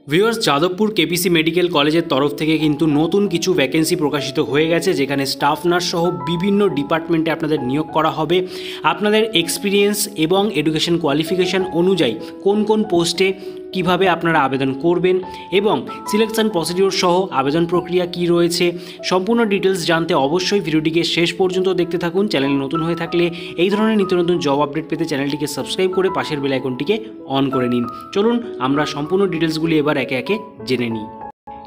Viewers, Jadavpur KPC medical কলেজের তরফ থেকে কিন্তু নতুন কিছু ভ্যাকেন্সি প্রকাশিত হয়ে গেছে, যেখানে স্টাফ নার্স সহ বিভিন্ন ডিপার্টমেন্টে আপনাদের নিয়োগ করা হবে। আপনাদের এক্সপিরিয়েন্স এবং এডুকেশন কোয়ালিফিকেশান অনুযায়ী কোন কোন পোস্টে কিভাবে আপনারা আবেদন করবেন এবং সিলেকশন প্রসিডিওর সহ আবেদন প্রক্রিয়া কি রয়েছে, সম্পূর্ণ ডিটেলস জানতে অবশ্যই ভিডিওটিকে শেষ পর্যন্ত দেখতে থাকুন। চ্যানেল নতুন হয়ে থাকলে এই ধরনের নিত্য নতুন জব আপডেট পেতে চ্যানেলটিকে সাবস্ক্রাইব করে পাশের বেল আইকনটিকে অন করে নিন। চলুন আমরা সম্পূর্ণ ডিটেলসগুলি এবার একে একে জেনে নিই।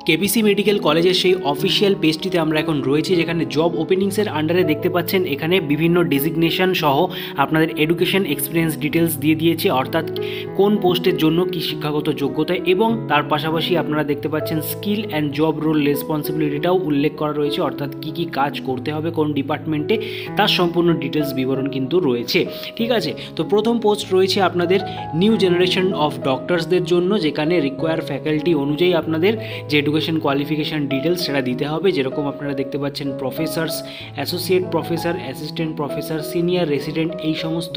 কেপিসি মেডিকেল কলেজের সেই অফিসিয়াল পেজটিতে আমরা এখন রয়েছি, যেখানে জব ওপেনিংসের আন্ডারে দেখতে পাচ্ছেন এখানে বিভিন্ন ডেজিগনেশন সহ আপনাদের এডুকেশন এক্সপিরিয়েন্স ডিটেলস দিয়ে দিয়েছে, অর্থাৎ কোন পোস্টের জন্য কি শিক্ষাগত যোগ্যতা, এবং তার পাশাপাশি আপনারা দেখতে পাচ্ছেন স্কিল অ্যান্ড জব রোল রেসপন্সিবিলিটিটাও উল্লেখ করা রয়েছে, অর্থাৎ কি কি কাজ করতে হবে কোন ডিপার্টমেন্টে তার সম্পূর্ণ ডিটেলস বিবরণ কিন্তু রয়েছে। ঠিক আছে, তো প্রথম পোস্ট রয়েছে আপনাদের নিউ জেনারেশন অফ ডক্টরসদের জন্য, যেখানে রিকোয়ার ফ্যাকাল্টি অনুযায়ী আপনাদের যে এডুকেশন কোয়ালিফিকেশান ডিটেলস সেটা দিতে হবে। যেরকম আপনারা দেখতে পাচ্ছেন Professor's, associate professor, assistant professor, senior resident, এই সমস্ত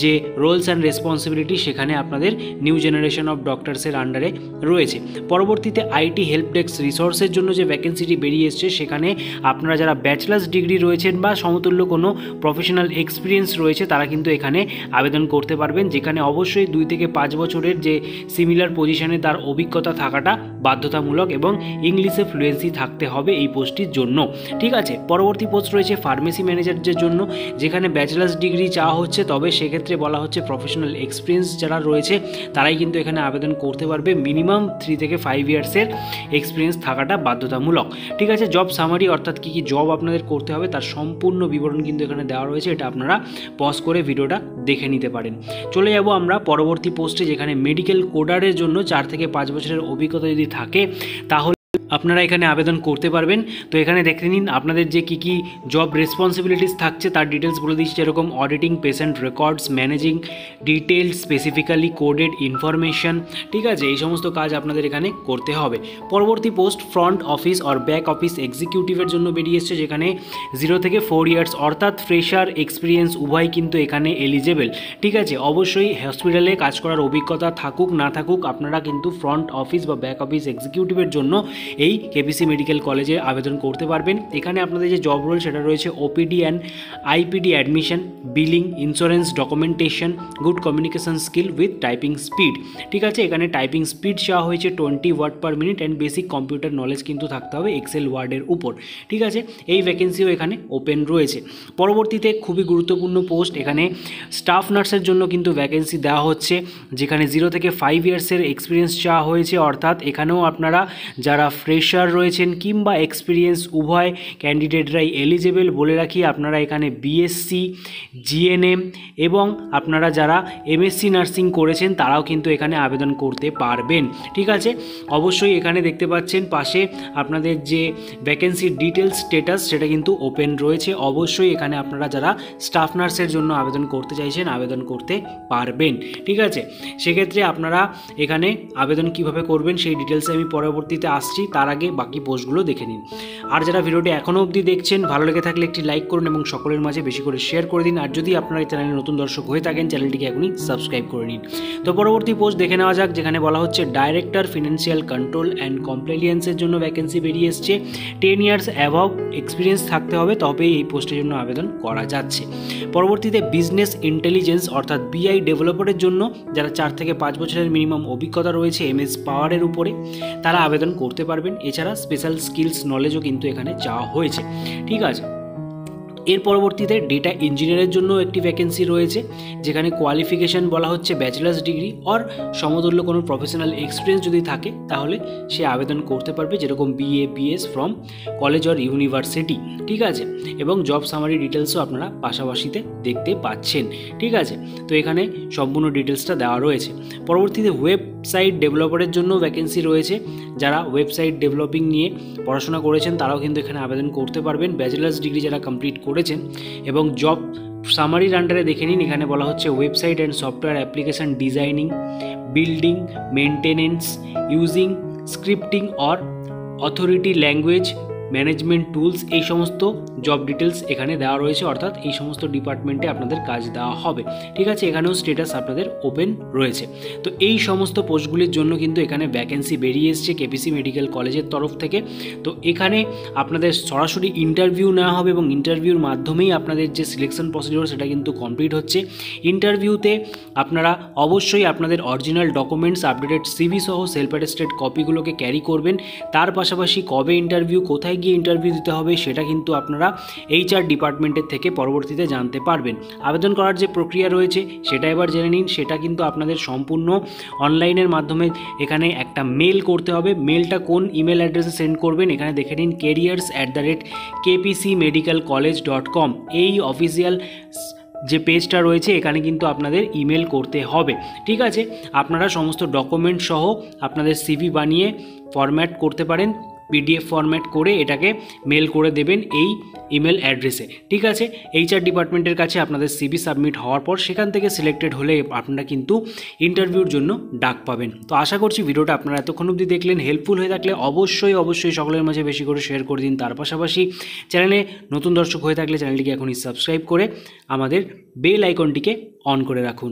যে রোলস অ্যান্ড রেসপন্সিবিলিটি সেখানে আপনাদের নিউ জেনারেশন অফ ডক্টরসের আন্ডারে রয়েছে। পরবর্তীতে আইটি হেল্প ডেস্ক রিসোর্সের জন্য যে ভ্যাকেন্সিটি বেরিয়ে এসছে, সেখানে আপনারা যারা ব্যাচেলার্স ডিগ্রি রয়েছেন বা সমতুল্য কোনো প্রফেশনাল এক্সপিরিয়েন্স রয়েছে তারা কিন্তু এখানে আবেদন করতে পারবেন, যেখানে অবশ্যই 2 থেকে 5 বছরের যে সিমিলার পজিশনে তার অভিজ্ঞতা থাকাটা বাধ্যতামূলক এবং ইংলিশে ফ্লুয়েন্সি থাকতে হবে এই পোস্টটির জন্য। ঠিক আছে, পরবর্তী পোস্ট রয়েছে ফার্মেসি ম্যানেজারদের জন্য, যেখানে ব্যাচেলার্স ডিগ্রি চাওয়া হচ্ছে, তবে সেক্ষেত্রে বলা হচ্ছে প্রফেশনাল এক্সপিরিয়েন্স যারা রয়েছে তারাই কিন্তু এখানে আবেদন করতে পারবে। মিনিমাম 3 থেকে 5 ইয়ার্সের এক্সপিরিয়েন্স থাকাটা বাধ্যতামূলক। ঠিক আছে, জব সামারি অর্থাৎ কী কী জব আপনাদের করতে হবে তার সম্পূর্ণ বিবরণ কিন্তু এখানে দেওয়া রয়েছে, এটা আপনারা পজ করে ভিডিওটা দেখে নিতে পারেন। চলে যাব আমরা পরবর্তী পোস্টে, যেখানে মেডিকেল কোডারের জন্য 4 থেকে 5 বছরের অভিজ্ঞতা যদি থাকে তাহলে আপনারা এখানে আবেদন করতে পারবেন। তো এখানে দেখে নিন আপনাদের যে কী কী জব রেসপন্সিবিলিটিস থাকছে তার ডিটেলস বলে দিচ্ছি, যেরকম auditing patient records, managing details specifically coded information. ঠিক আছে, এই সমস্ত কাজ আপনাদের এখানে করতে হবে। পরবর্তী post front office or back office এক্সিকিউটিভের জন্য বেরিয়ে এসছে, যেখানে 0 থেকে 4 ইয়ার্স অর্থাৎ ফ্রেশার এক্সপিরিয়েন্স উভয় কিন্তু এখানে এলিজেবল। ঠিক আছে, অবশ্যই হসপিটালে কাজ করার অভিজ্ঞতা থাকুক না থাকুক, আপনারা কিন্তু ফ্রন্ট অফিস বা ব্যাক অফিস এক্সিকিউটিভের জন্য এই কেপিসি মেডিকেল কলেজে আবেদন করতে পারবেন। এখানে আপনাদের যে জব রোল সেটা রয়েছে OPD and IPD admission, billing, insurance, documentation, good communication skill with typing speed. ঠিক আছে, এখানে টাইপিং স্পিড চাওয়া হয়েছে 20 word per minute and basic computer knowledge কিন্তু থাকতে হবে এক্সেল ওয়ার্ডের উপর। ঠিক আছে, এই ভ্যাকেন্সিও এখানে ওপেন রয়েছে। পরবর্তীতে খুবই গুরুত্বপূর্ণ পোস্ট, এখানে স্টাফ নার্সের জন্য কিন্তু ভ্যাকেন্সি দেওয়া হচ্ছে, যেখানে 0 থেকে 5 ইয়ার্সের এক্সপিরিয়েন্স চাওয়া হয়েছে, অর্থাৎ এখানেও আপনারা যারা ফ্রেশার রয়েছেন কিংবা এক্সপিরিয়েন্স উভয় ক্যান্ডিডেটরাই এলিজেবল। বলে রাখি আপনারা এখানে বিএসসি, জিএনএম এবং আপনারা যারা এমএসসি নার্সিং করেছেন তারাও কিন্তু এখানে আবেদন করতে পারবেন। ঠিক আছে, অবশ্যই এখানে দেখতে পাচ্ছেন পাশে আপনাদের যে ভ্যাকেন্সির ডিটেলস স্ট্যাটাস সেটা কিন্তু ওপেন রয়েছে। অবশ্যই এখানে আপনারা যারা স্টাফ নার্সের জন্য আবেদন করতে চাইছেন আবেদন করতে পারবেন। ঠিক আছে, সেক্ষেত্রে আপনারা এখানে আবেদন কিভাবে করবেন সেই ডিটেলসে আমি পরবর্তীতে আসছি, তার আগে বাকি পোস্টগুলো দেখে নিন। আর যারা ভিডিওটি এখনও অবধি দেখছেন, ভালো লেগে থাকলে একটি লাইক করুন এবং সকলের মাঝে বেশি করে শেয়ার করে দিন। আর যদি আপনারা এই চ্যানেলে নতুন দর্শক হয়ে থাকেন চ্যানেলটিকে এখনই সাবস্ক্রাইব করে নিন। তো পরবর্তী পোস্ট দেখে নেওয়া যাক, যেখানে বলা হচ্ছে ডাইরেক্টর ফিনান্সিয়াল কন্ট্রোল অ্যান্ড কমপ্লায়েন্সের জন্য ভ্যাকেন্সি বেরিয়ে এসছে। 10 ইয়ার্স অ্যাবভ এক্সপিরিয়েন্স থাকতে হবে, তবেই এই পোস্টের জন্য আবেদন করা যাচ্ছে। পরবর্তীতে বিজনেস ইন্টেলিজেন্স অর্থাৎ বিআই ডেভেলপারের জন্য যারা 4 থেকে 5 বছরের মিনিমাম অভিজ্ঞতা রয়েছে এমএস পাওয়ারের উপরে তারা আবেদন করতে পারবেন। এছাড়া স্পেশাল স্কিলস নলেজও কিন্তু এখানে চাওয়া হয়েছে। ঠিক আছে, এর পরবর্তীতে ডেটা ইঞ্জিনিয়ারের জন্য একটি ভ্যাকেন্সি রয়েছে, যেখানে কোয়ালিফিকেশান বলা হচ্ছে ব্যাচেলার্স ডিগ্রি অর সমতুল্য কোনো প্রফেশনাল এক্সপিরিয়েন্স যদি থাকে তাহলে সে আবেদন করতে পারবে, যেরকম BA, BS from college or university. ঠিক আছে, এবং জব সামারি ডিটেলসও আপনারা পাশাপাশিতে দেখতে পাচ্ছেন। ঠিক আছে, তো এখানে সম্পূর্ণ ডিটেলসটা দেওয়া রয়েছে। পরবর্তীতে ওয়েবসাইট ডেভেলপারের জন্য ভ্যাকেন্সি রয়েছে, যারা ওয়েবসাইট ডেভেলপিং নিয়ে পড়াশোনা করেছেন তারাও কিন্তু এখানে আবেদন করতে পারবেন, ব্যাচেলার্স ডিগ্রি যারা কমপ্লিট করেছেন। এবং জব সামারির আন্ডারে দেখে নিন, এখানে বলা হচ্ছে website and software application designing, building, maintenance, using scripting or authority language, management tools, এই সমস্ত জব ডিটেলস এখানে দেওয়া রয়েছে, অর্থাৎ এই সমস্ত ডিপার্টমেন্টে আপনাদের কাজ দেওয়া হবে। ঠিক আছে, এখানেও স্ট্যাটাস আপনাদের ওপেন রয়েছে। তো এই সমস্ত পোস্টগুলির জন্য কিন্তু এখানে ভ্যাকেন্সি বেরিয়ে এসছে কেপিসি মেডিকেল কলেজের তরফ থেকে। তো এখানে আপনাদের সরাসরি ইন্টারভিউ নেওয়া হবে এবং ইন্টারভিউর মাধ্যমেই আপনাদের যে সিলেকশন প্রসিডিওর সেটা কিন্তু কমপ্লিট হচ্ছে। ইন্টারভিউতে আপনারা অবশ্যই আপনাদের অরিজিনাল ডকুমেন্টস, আপডেটেড সিভি সহ সেলফ অ্যাটেস্টেড কপিগুলোকে ক্যারি করবেন। তার পাশাপাশি কবে ইন্টারভিউ, কোথায় গিয়ে ইন্টারভিউ দিতে হবে সেটা কিন্তু আপনারা HR ডিপার্টমেন্টের থেকে পরবর্তীতে জানতে পারবেন। আবেদন করার যে প্রক্রিয়া রয়েছে সেটা এবার জেনে নিন। সেটা কিন্তু আপনাদের সম্পূর্ণ অনলাইনের মাধ্যমে এখানে একটা মেল করতে হবে। মেলটা কোন ইমেল অ্যাড্রেসে সেন্ড করবেন এখানে দেখে নিন, careers@kpcmedicalcollege.com, এই অফিসিয়াল যে পেজটা রয়েছে এখানে কিন্তু আপনাদের ইমেল করতে হবে। ঠিক আছে, আপনারা সমস্ত ডকুমেন্ট সহ আপনাদের সিভি বানিয়ে ফরম্যাট করতে পারেন, PDF ফরম্যাট করে এটাকে মেল করে দেবেন এই ইমেল অ্যাড্রেসে। ঠিক আছে, HR ডিপার্টমেন্টের কাছে আপনাদের সিভি সাবমিট হওয়ার পর সেখান থেকে সিলেক্টেড হলে আপনারা কিন্তু ইন্টারভিউর জন্য ডাক পাবেন। তো আশা করছি ভিডিওটা আপনারা এতক্ষণ অবধি দেখলেন। হেল্পফুল হয়ে থাকলে অবশ্যই সকলের মাঝে বেশি করে শেয়ার করে দিন। তার পাশাপাশি চ্যানেলে নতুন দর্শক হয়ে থাকলে চ্যানেলটিকে এখনই সাবস্ক্রাইব করে আমাদের বেল আইকনটিকে অন করে রাখুন।